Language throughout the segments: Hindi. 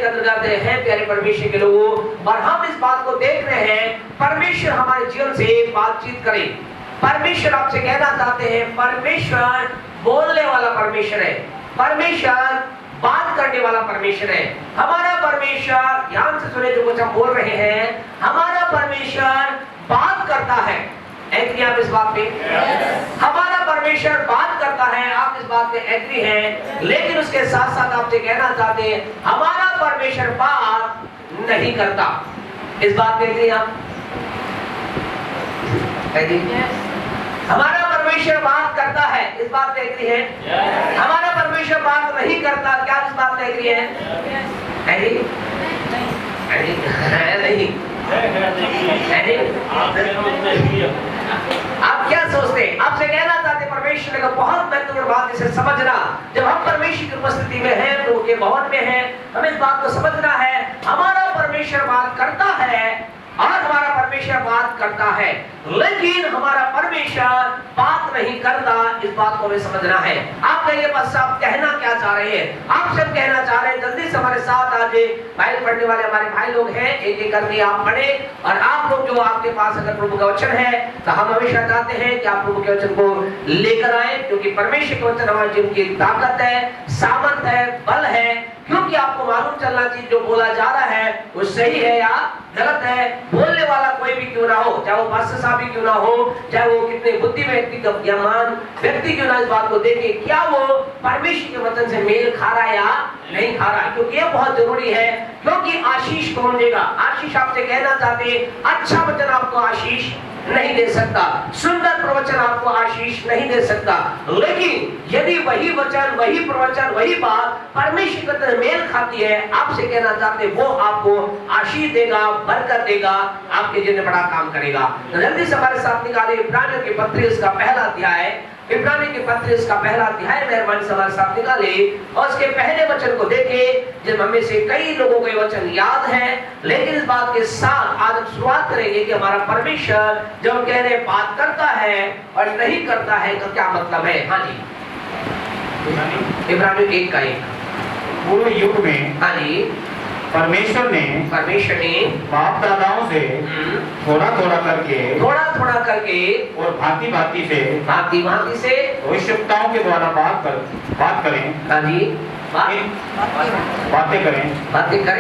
के अंतर्गत है प्यारे परमेश्वर के लोगों, और हम इस बात को देख रहे हैं परमेश्वर हमारे जीवन से बातचीत करे। परमेश्वर आपसे कहना चाहते हैं, परमेश्वर बोलने वाला परमेश्वर है, परमेश्वर बात करने वाला परमेश्वर है। हमारा परमेश्वर, ध्यान से सुने जो कुछ हम बोल रहे हैं, हमारा परमेश्वर बात करता है। एग्री आप इस बात पे? हमारा परमेश्वर बात करता है, आप इस बात पे एग्री हैं। लेकिन उसके साथ साथ आपसे कहना चाहते हैं हमारा परमेश्वर बात नहीं करता। इस बात पे एग्री आप? एग्री? हमारा परमेश्वर बात करता है, इस बात पे एग्री है? हमारा परमेश्वर बात नहीं करता, क्या इस बात पे एग्री है? एग्री? नहीं। आप क्या सोचते हैं? आपसे कहना चाहते परमेश्वर का बहुत महत्वपूर्ण बात इसे समझना। जब हम परमेश्वर की उपस्थिति में हैं, प्रभु के भवन में हैं, हमें इस बात को समझना है हमारा परमेश्वर बात करता है और हमारा परमेश्वर बात करता है, लेकिन हमारा परमेश्वर बात नहीं करता। इस बात को हमें समझना है। आप कहिए बस आप कहना क्या चाह रहे हैं? आप सब कहना चाह रहे हैं जल्दी से हमारे साथ आज बाइबल पढ़ने वाले हमारे भाई लोग हैं, एक एक करके आप पढ़े। और आप लोग जो आपके पास अगर प्रभु का वचन है तो हम हमेशा चाहते हैं कि आप प्रभु के वचन को लेकर आए, क्योंकि परमेश्वर का वचन हमारे जीवन की ताकत है, सामर्थ है, बल है। क्योंकि आपको मालूम चलना चाहिए जो बोला जा रहा है वो सही है या गलत है। बोलने वाला कोई भी क्यों ना हो, चाहे वो पास्टर साहब भी क्यों ना हो, चाहे वो कितने बुद्धि व्यक्ति का ज्ञान व्यक्ति क्यों ना, इस बात को देखे क्या वो परमेश्वर के वचन से मेल खा रहा है या नहीं खा रहा, क्योंकि ये बहुत जरूरी है। क्योंकि आशीष कौन देगा? आशीष आपसे कहना चाहते अच्छा वचन आपको आशीष नहीं दे सकता, सुंदर प्रवचन आपको आशीष नहीं दे सकता, लेकिन यदि वही वचन, वही प्रवचन, वही बात परमेश्वर के मेल खाती है, आपसे कहना चाहते वो आपको आशीष देगा, बरकत देगा, आपके जीवन में बड़ा काम करेगा। तो जल्दी से हमारे साथ निकाले इब्रानियों के पत्र इसका पहला अध्याय, इब्रानियों के पत्र इसका पहला अध्याय मेहरबानी से हमारे साथ निकाले और उसके पहले वचन को देखे। जब हमें से कई लोगों को ये वचन याद है, लेकिन इस बात के साथ आज हम शुरुआत करेंगे कि हमारा परमेश्वर जब कह रहे बात करता है और नहीं करता है तो क्या मतलब है। हाँ जी, इब्रानियों 1:1। पूर्व युग में हाँ जी, परमेश्वर ने बाप दादाओं से थोड़ा थोड़ा करके और भांति भांति से भविष्यवक्ताओं के द्वारा बात करें। हाँ जी, बातें करें बातें कर।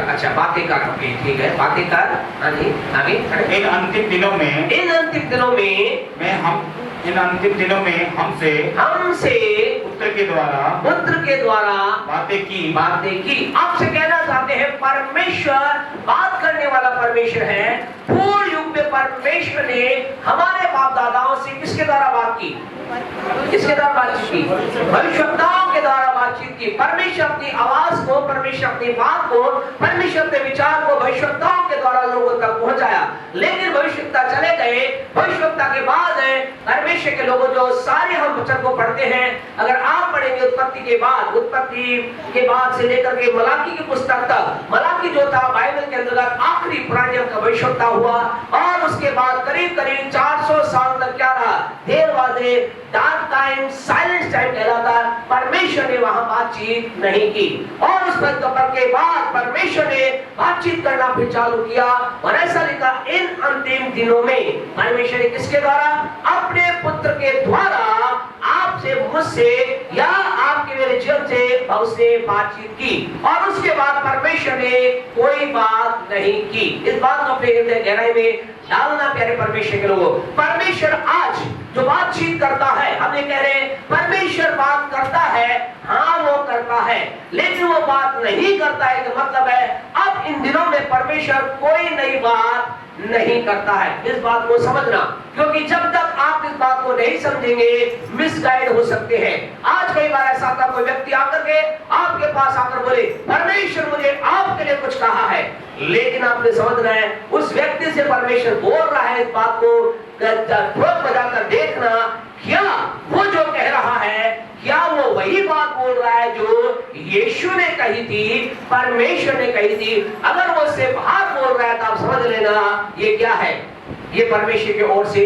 अच्छा, बातें कर, ठीक है, बातें कर। हाँ जी, आगे। इन अंतिम दिनों में हमसे पुत्र के द्वारा बातें की। आपसे कहना चाहते हैं परमेश्वर बात करने वाला परमेश्वर है। पूर्ण युग में परमेश्वर ने हमारे बाप दादाओं से किसके द्वारा बात की? किसके द्वारा बातचीत की? भविष्यवक्ताओं के द्वारा बातचीत की। परमेश्वर अपनी आवाज को, परमेश्वर अपनी बात को, परमेश्वर अपने विचार को भविष्यवक्ताओं के द्वारा लोगों तक पहुंचाया। लेकिन भविष्यवक्ता चले गए। भविष्यवक्ता के बाद परमेश्वर के लोगों जो सारे हम वचन को पढ़ते हैं, अगर आप पढ़ेंगे उत्पत्ति के बाद से लेकर के मलाकी की पुस्तक तक, मलाकी जो था बाइबल के अंतर्गत आखिरी पुराने नियम का भविष्यवक्ता हुआ, और उसके बाद करीब 400 साल तक क्या रहा? देर वादे, डार्क टाइम, साइलेंस टाइम कहलाता। परमेश्वर ने वहां बातचीत नहीं की, और उस पर के बाद परमेश्वर ने बातचीत करना फिर चालू किया। और ऐसा लिखा इन अंतिम दिनों में परमेश्वर ने किसके द्वारा? अपने पुत्र के द्वारा आपसे, मुझसे या आपके मेरे जीवन से उसने बातचीत की। और उसके बाद परमेश्वर ने कोई बात नहीं की। इस बात को अपने हृदय गहराई में डालना प्यारे परमेश्वर के लोगों। परमेश्वर आज जो बातचीत करता है, हम ये कह रहे हैं परमेश्वर बात करता है, हाँ वो करता है, लेकिन वो बात नहीं करता है तो मतलब है अब इन दिनों में परमेश्वर कोई नई बात नहीं करता है। इस बात को समझना, क्योंकि जब तक आप इस बात को नहीं समझेंगे मिसगाइड हो सकते हैं। आज कई बार ऐसा आता, कोई व्यक्ति आकर के आपके पास आकर बोले परमेश्वर मुझे आपके लिए कुछ कहा है, लेकिन आपने समझना है उस व्यक्ति से परमेश्वर बोल रहा है। इस बात को ठोक बजाकर देखना, क्या वो जो कह रहा है क्या वो वही बात बोल रहा है जो यीशु ने कही थी, परमेश्वर ने कही थी। अगर वो उससे बाहर बोल रहा है तो आप समझ लेना ये क्या है, ये परमेश्वर की ओर से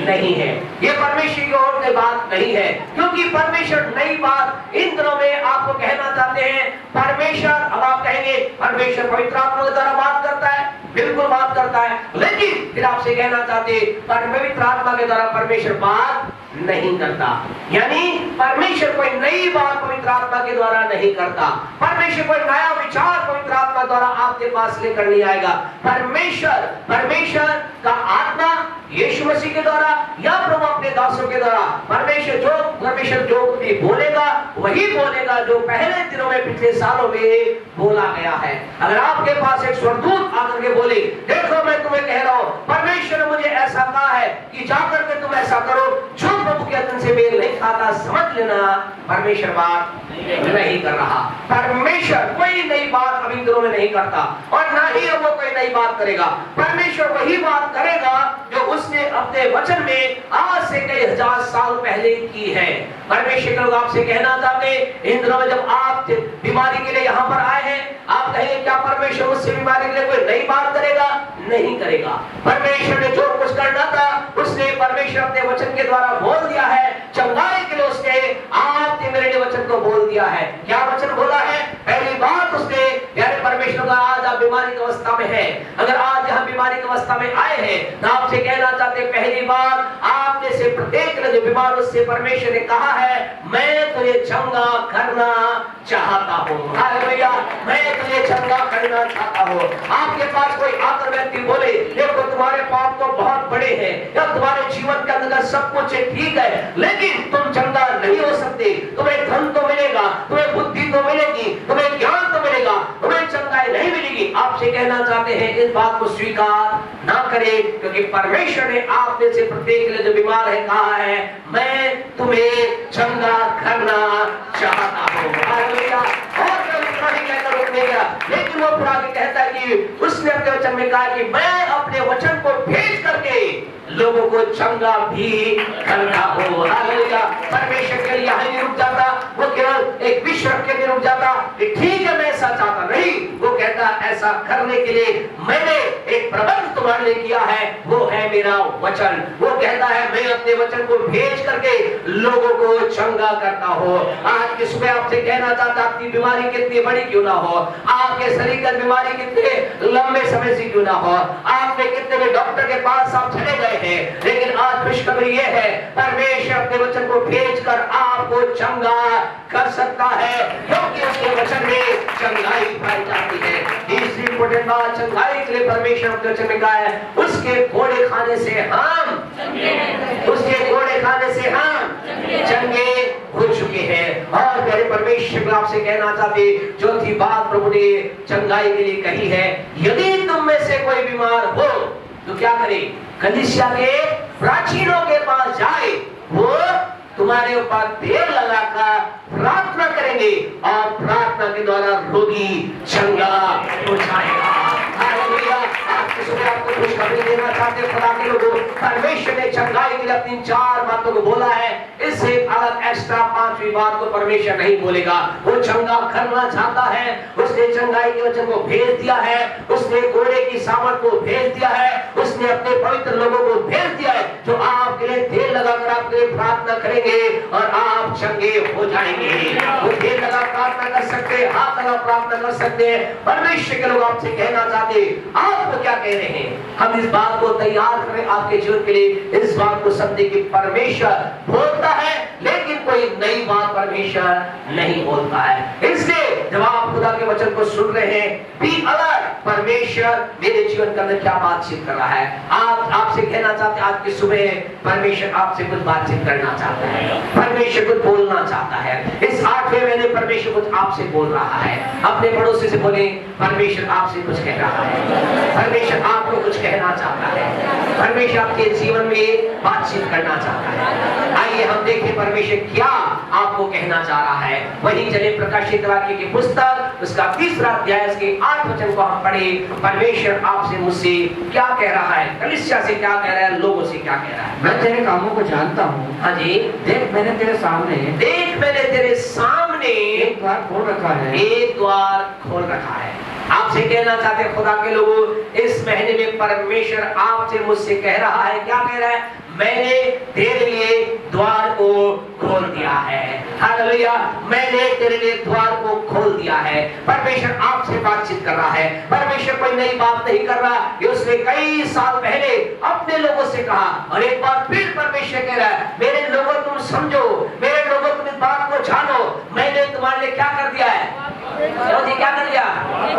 नहीं है, ये परमेश्वर की ओर से बात नहीं है, क्योंकि परमेश्वर नई बात इन दिनों में आपको कहना चाहते हैं। परमेश्वर, अब आप कहेंगे परमेश्वर पवित्र आत्मा के द्वारा बात करता है, बिल्कुल बात करता है, लेकिन फिर आपसे कहना चाहते पवित्र आत्मा के द्वारा परमेश्वर बात नहीं करता। यानी परमेश्वर कोई नई बात पवित्र आत्मा के द्वारा नहीं करता, परमेश्वर कोई नया विचार पवित्र आत्मा द्वारा आपके पास लेकर नहीं आएगा। परमेश्वर का आत्मा यीशु मसीह के द्वारा या प्रभु अपने दासों के द्वारा परमेश्वर जो भी बोलेगा वही बोलेगा जो पहले दिनों में, पिछले सालों में बोला गया है। अगर आपके पास एक स्वर्गदूत आकर के बोले, देखो मैं तुम्हें कह रहा हूं, परमेश्वर ने मुझे ऐसा कहा है कि जाकर के तुम ऐसा करो, जो प्रभु के वचन से मेल नहीं खाता, समझ लेना परमेश्वर बात नहीं कर रहा। परमेश्वर कोई नई बात अभी दिनों में नहीं करता और ना ही वो कोई नई बात करेगा। परमेश्वर वही बात करेगा जो उसने अपने वचन में आज से कई हजार साल पहले की है। परमेश्वर के लोग आपसे कहना चाहते हैं, इन दिनों में जब आप बीमारी के लिए यहाँ पर आए हैं, आप कहेंगे क्या परमेश्वर उससे बीमारी के लिए कोई नई बात करेगा? नहीं करेगा। परमेश्वर ने जो कुछ करना था उसने परमेश्वर अपने वचन के द्वारा बोल दिया है। चंगाई के लिए उसने आपके मेरे लिए वचन को बोल दिया है। क्या वचन बोला है? पहली बात उसने, प्यारे परमेश्वर का, आज आप बीमारी की अवस्था में है, अगर आज यहाँ बीमारी की अवस्था में आए हैं तो आपसे कहना चाहते, पहली बात आपने से प्रत्येक जो बीमार उससे परमेश्वर ने कहा है, मैं तुझे चंगा करना चाहता हूँ। हालेलुया, मैं तुझे चंगा करना चाहता हूँ। आपके पास कोई आकर व्यक्ति बोले, देखो तुम्हारे पाप तो बहुत बड़े हैं या तुम्हारे जीवन के अंदर सब कुछ ठीक है, लेकिन तुम चंगा नहीं हो सकते, तुम्हें धन तो मिलेगा, तुम्हें बुद्धि तो मिलेगी, तुम्हें ज्ञान तो मिलेगा, तुम्हें चंगाई नहीं मिलेगी। आपसे कहना चाहते हैं इस बात को स्वीकार ना करें, क्योंकि परमेश्वर ने आप में से प्रत्येक के लिए जो बीमार है कहा है, मैं तुम्हें चंगा करना चाहता हूँ। हालेलुया। और कहकर रुकनेगा, लेकिन वो पूरा कहता है कि उसने अपने वचन में कहा कि मैं अपने वचन को भेज करके लोगों को चंगा भी करना हो। हालेलुया। परमेश्वर के लिए यहाँ नहीं रुक जाता, वो केवल एक विश्व के लिए रुक जाता कि ठीक है मैं ऐसा चाहता नहीं, वो कहता ऐसा करने के लिए मैंने एक प्रबंध तुम्हारे लिए किया है, वो है मेरा वचन। वो कहता है मैं अपने वचन को भेज करके लोगों को चंगा करता हो। आज की सुबह आपसे कहना चाहता, आपकी बीमारी कितनी बड़ी क्यों ना हो, आपके शरीर की बीमारी कितने लंबे समय से क्यों ना हो, आपने कितने भी डॉक्टर के पास आप चले गए हैं, लेकिन आज खुशखबरी यह है परमेश्वर अपने वचन को भेजकर आपको चंगा कर सकता है, क्योंकि उसके वचन में चंगाई पाई जाती है। तीसरी इंपॉर्टेंट बात, चंगाई के लिए परमेश्वर अपने वचन में कहा है उसके घोड़े खाने से हम चंगे हो चुके हैं। और मेरे परमेश्वर आपसे कहना चाहते, जो थी बात प्रभु ने चंगाई के लिए कही है, यदि तुम में से कोई बीमार हो तो क्या करे? कलीसिया के प्राचीनों के पास जाए, वो तुम्हारे ऊपर तेल लगाकर प्रार्थना करेंगे और प्रार्थना के द्वारा रोगी चंगा हो जाएगा। हालेलुया। आपकी सुबह आपको खुशखबरी देना चाहते खुदा के लोगों, परमेश्वर ने चंगाई के लिए अपनी 4 बातों को बोला है, इससे अलग एक्स्ट्रा 5वीं बात को परमेश्वर नहीं बोलेगा। वो चंगा करना चाहता है, उसने चंगाई के वचन को भेज दिया है, उसने घोड़े की सामर्थ को भेज दिया है, उसने अपने पवित्र लोगों को भेज दिया है जो आपके लिए तेल लगाकर आपके लिए प्रार्थना करेंगे और आप चंगे हो जाएंगे। वो तेल लगा प्रार्थना कर सकते हैं, हाथ लगा प्रार्थना कर सकते हैं। परमेश्वर के लोग आपसे कहना चाहते, आपको क्या कह रहे हैं? हम इस बात को तैयार करें आपके जीवन के लिए, इस बात को समझे कि परमेश्वर बोलता है, लेकिन कोई नई बात परमेश्वर नहीं बोलता है। इसलिए जब आप खुदा के वचन को सुन रहे हैं, बी अलर्ट, परमेश्वर मेरे जीवन के अंदर क्या बातचीत कर रहा है। आपसे कहना चाहते हैं, आज की सुबह परमेश्वर आपसे कुछ बातचीत करना चाहता है, परमेश्वर कुछ बोलना चाहता है। इस 8वें महीने परमेश्वर कुछ आपसे बोल रहा है। अपने पड़ोसी से बोले, परमेश्वर आपसे कुछ कह रहा है, परमेश्वर आपको कुछ कहना चाहता है, परमेश्वर आपके जीवन में बातचीत करना चाहता है। आइए हम देखें परमेश्वर क्या आपको कहना चाह रहा है। वही चले प्रकाशित वाक्य की पुस्तक उसका 3रा अध्याय उसके 8 वचन को हम पढ़े। परमेश्वर आपसे मुझसे क्या कह रहा है, कलीसिया से क्या कह रहा है, लोगों से क्या कह रहा है। मैं तेरे कामों को जानता हूँ। हाँ जी। देख मैंने तेरे सामने एक द्वार खोल रखा है, एक द्वार खोल रखा है। आपसे कहना चाहते हैं खुदा के लोगों, इस महीने में परमेश्वर आपसे मुझसे कह रहा है, क्या कह रहा है? मैंने तेरे लिए द्वार को खोल दिया है। हालेलुया, मैंने तेरे लिए द्वार को खोल दिया है। परमेश्वर आपसे बातचीत कर रहा है। परमेश्वर कोई नई बात नहीं कर रहा, ये उसने कई साल पहले अपने लोगों से कहा, और एक बार फिर परमेश्वर कह रहा है, मेरे लोगों तुम समझो, मेरे लोगों तुम इस बात को जानो, मैंने तुम्हारे लिए क्या कर दिया है? क्या कर दिया?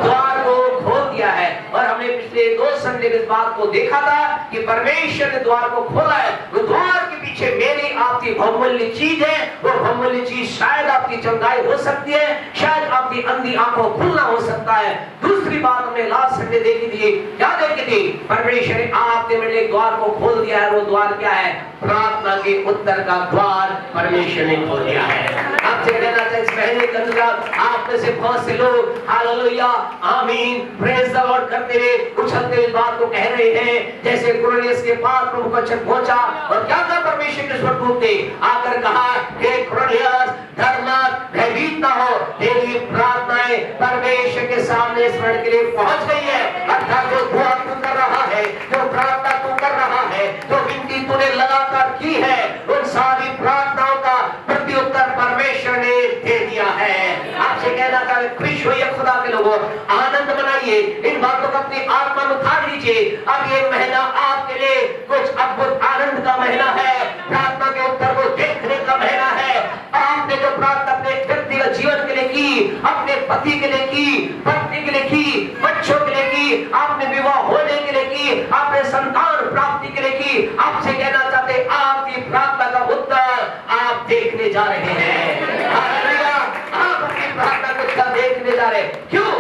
द्वार को खोल दिया है। और हमने पिछले 2 संडे में इस बात को देखा था कि परमेश्वर ने द्वार को खोला है। वो द्वार के पीछे मेरी आपकी बहुमूल्य चीज है। वो बहुमूल्य चीज शायद आपकी चंगाई हो सकती है, शायद आपकी अंधी आंखों खुलना हो सकता है। दूसरी बात हमने लास्ट संडे देखी थी, क्या देखी थी? परमेश्वर ने आपके मेरे लिए द्वार को खोल दिया है। वो द्वार क्या है? प्रार्थना के उत्तर का द्वार परमेश्वर ने खोल दिया है। आपसे कहना चाहिए, इस महीने के अंदर आप में से बहुत से लोग हालेलुया आमीन प्रेज द लॉर्ड करते हुए उछलते हुए बात को कह रहे हैं, जैसे कुरनेलियस के पास प्रभु का वचन पहुंचा और क्या कहा परमेश्वर के स्वर्गदूत ने आकर कहा, हे कुरनेलियस डर मत, भयभीत न हो, तेरी प्रार्थनाएं परमेश्वर के सामने स्मरण के लिए पहुंच गई है। अर्थात जो दुआ तू कर रहा है, जो प्रार्थना तू कर रहा है, जो विनती तूने लगातार की है, उन सारी प्रार्थनाओं का प्रत्युत्तर परमेश्वर ने दे दिया है। आपसे कहना चाहे खुश होइए खुदा के लोगों, आनंद मनाइए, इन बातों को अपनी आत्मा में उतार लीजिए। अब ये महीना आपके लिए कुछ अद्भुत आनंद का महीना है, प्रार्थना के उत्तर को देखने का महीना है। आपने जो प्रार्थना अपने व्यक्तिगत जीवन के लिए की, अपने पति के लिए की, पत्नी के लिए की, बच्चों के लिए की, आपने विवाह होने के लिए की, आपने संतान प्राप्ति के लिए की, आपसे कहना चाहते आपकी प्रार्थना का उत्तर आप देखने जा रहे हैं। हालेलुया, आप अपनी प्रार्थना का उत्तर देखने जा रहे हैं। क्यों?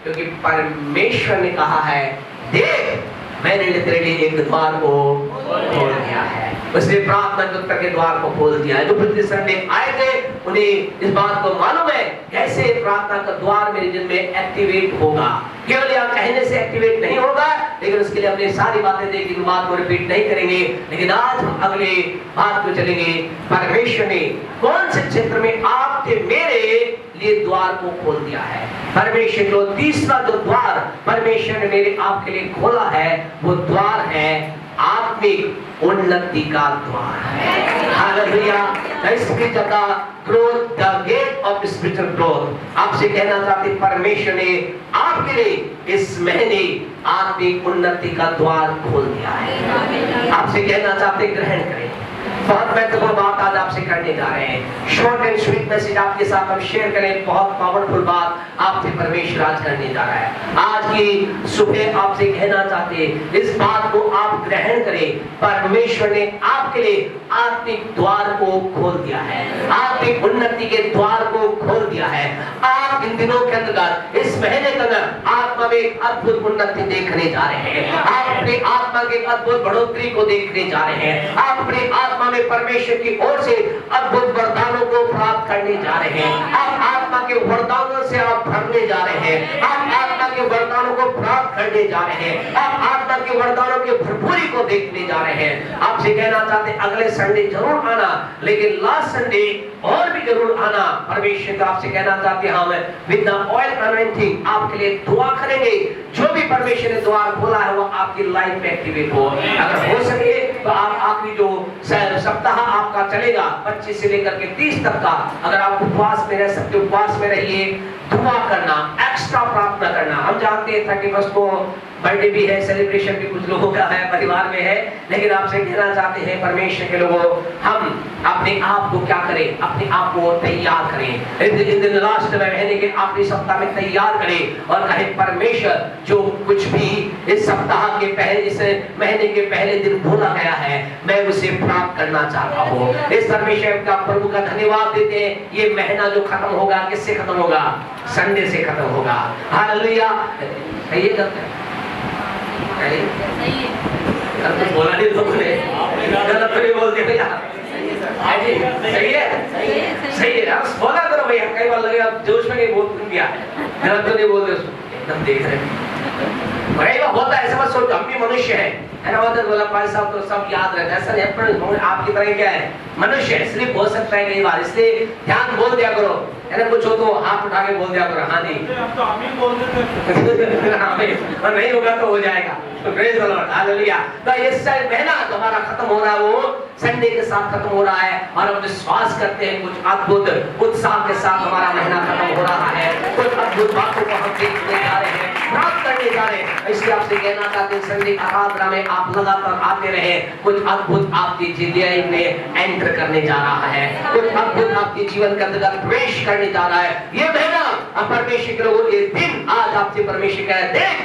क्योंकि परमेश्वर ने कहा है, देख मैंने तेरे लिए एक द्वार को खोल दिया है। उसने प्रार्थना के उत्तर के द्वार को खोल दिया है। जो पिछले संडे आए थे उन्हें इस बात को मालूम है कैसे प्रार्थना का द्वार मेरे दिल में एक्टिवेट होगा। केवल यह कहने से एक्टिवेट नहीं होगा, लेकिन उसके लिए हमने सारी बातें देखी, बात को रिपीट नहीं करेंगे। लेकिन आज हम अगले बात को चलेंगे। परमेश्वर ने कौन से क्षेत्र में आपके मेरे लिए द्वार को खोल दिया है? परमेश्वर को तीसरा जो द्वार परमेश्वर ने मेरे आपके लिए खोला है, वो द्वार है आत्मिक उन्नति का द्वार है। हालेलुया, इसकी जगह growth, the gate of spiritual growth. आपसे कहना चाहते परमेश्वर ने आपके लिए इस महीने आत्मिक उन्नति का द्वार खोल दिया है। आपसे कहना चाहते ग्रहण करें। बहुत महत्वपूर्ण बात आज आपसे करने जा रहे हैं। शॉर्ट एंड स्वीट मैसेज आपके साथ हम शेयर करें। बहुत पावरफुल बात आपसे परमेश्वर आज करने जा रहा है। आज की सुबह आपसे कहना चाहते हैं, इस बात को आप ग्रहण करें। परमेश्वर ने आपके लिए आत्मिक द्वार को खोल दिया है, आत्मिक उन्नति के द्वार को खोल दिया है। आप इन दिनों के अंदर, इस महीने के अंदर आत्मा में अद्भुत उन्नति देखने जा रहे हैं। आप अपनी आत्मा के अद्भुत बढ़ोतरी को देखने जा रहे हैं। आप अपनी आत्मा में परमेश्वर की ओर से अद्भुत वरदानों को प्राप्त करने जा रहे हैं। आप आत्मा के वरदानों से आप भरने जा रहे हैं। आप आत्मा के वरदानों को प्राप्त करने जा रहे हैं। आप आत्मा के वरदानों की भरपूरी को देखने जा रहे हैं। आपसे कहना चाहते हैं अगले संडे जरूर आना, लेकिन लास्ट संडे और भी जरूर आना। परमेश्वर का आपसे कहना चाहते हैं, हम विद द ऑयल अनॉइंटिंग आपके लिए दुआ करेंगे। जो भी परमेश्वर ने द्वार खोला है वो आपकी लाइफ में एक्टिवेट हो। अगर हो सके तो आप आखिरी जो सप्ताह आपका चलेगा 25 से लेकर के 30 तक का, अगर आप उपवास में रह सकते, उपवास में रहिए, दुआ करना, एक्स्ट्रा प्रार्थना करना। हम जानते हैं 31 को बर्थडे भी है, सेलिब्रेशन भी कुछ लोगों का है, परिवार में है, लेकिन आपसे कहना चाहते हैं परमेश्वर के लोगों, हम अपने आप को क्या करें? अपने आप को तैयार करें। इन दिन लास्ट महीने के आखिरी सप्ताह में तैयार करें और कहें परमेश्वर जो कुछ भी इस सप्ताह के पहले, इस महीने के पहले दिन भूला गया है, मैं उसे प्राप्त करना चाहता हूँ। इस परमेश्वर का प्रभु का धन्यवाद देते हैं। ये महीना जो खत्म होगा, किससे खत्म होगा? संडे से खत्म होगा। हालेलुया, सही है? तो बोला नहीं लोगों ने, गलत तो नहीं बोलते भैया। सही है, सही है, बोला करो भैया। कई बार लगे आप जोश में नहीं बोल दिया, गलत तो नहीं बोलते, एकदम देख रहे हैं। कई बार होता है, ऐसा मत सोचो, हम भी मनुष्य हैं, है ना? बोला भाई साहब तो सब याद रहता है, ऐसा नहीं। आपकी तरह क्या है? मनुष्य है, इसलिए बोल सकता है कई बार, इसलिए ध्यान बोल दिया करो। अरे कुछ हो तो हाथ उठा के बोल दिया करो, हाँ जी। हम तो आमीन बोल देते हैं। आमीन। और नहीं होगा तो हो जाएगा। तो प्रेज द लॉर्ड, हालेलुया। तो ये महीना जो हमारा खत्म हो रहा है वो संडे के साथ खत्म हो रहा है, और हम विश्वास करते हैं कुछ अद्भुत उत्साह के साथ हमारा महीना खत्म हो रहा है। कुछ अद्भुत बातों को हम देखने जा रहे हैं, प्राप्त करने जा रहे हैं। इसलिए आपसे कहना चाहते हैं संडे आराधना में आप लगातार आते रहे। कुछ अद्भुत आपकी जिंदगी में एंटर करने जा रहा है, कुछ अद्भुत आपके जीवन के अंदर प्रवेश करने जा रहा है। ये महीना परमेश्वर के लोगों, ये दिन आज आपसे परमेश्वर कहते हैं